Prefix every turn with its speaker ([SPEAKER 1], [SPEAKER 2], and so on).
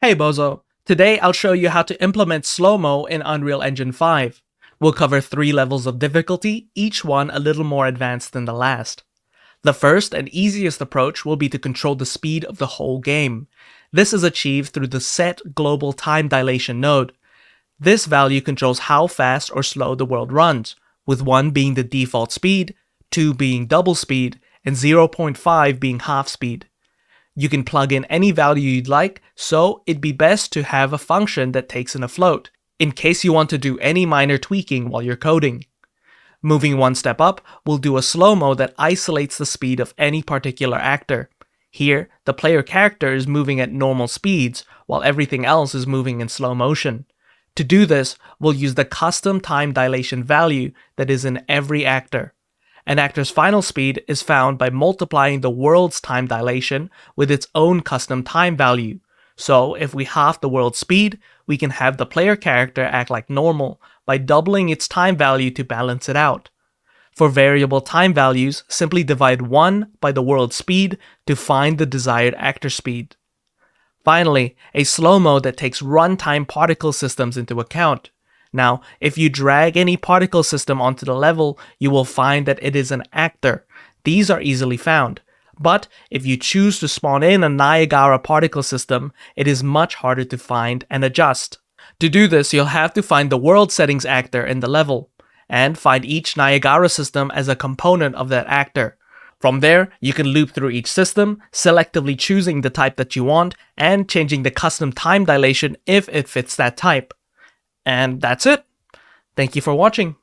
[SPEAKER 1] Hey Bozo, today I'll show you how to implement slow-mo in Unreal Engine 5. We'll cover 3 levels of difficulty, each one a little more advanced than the last. The first and easiest approach will be to control the speed of the whole game. This is achieved through the set global time dilation node. This value controls how fast or slow the world runs, with 1 being the default speed, 2 being double speed, and 0.5 being half speed. You can plug in any value you'd like, so it'd be best to have a function that takes in a float, in case you want to do any minor tweaking while you're coding. Moving 1 step up, we'll do a slow-mo that isolates the speed of any particular actor. Here, the player character is moving at normal speeds, while everything else is moving in slow motion. To do this, we'll use the custom time dilation value that is in every actor. An actor's final speed is found by multiplying the world's time dilation with its own custom time value. So if we halve the world's speed, we can have the player character act like normal by doubling its time value to balance it out. For variable time values, simply divide 1 by the world's speed to find the desired actor speed. Finally, a slow-mo that takes runtime particle systems into account. Now, if you drag any particle system onto the level, you will find that it is an actor. These are easily found. But if you choose to spawn in a Niagara particle system, it is much harder to find and adjust. To do this, you'll have to find the world settings actor in the level, and find each Niagara system as a component of that actor. From there, you can loop through each system, selectively choosing the type that you want, and changing the custom time dilation if it fits that type. And that's it. Thank you for watching.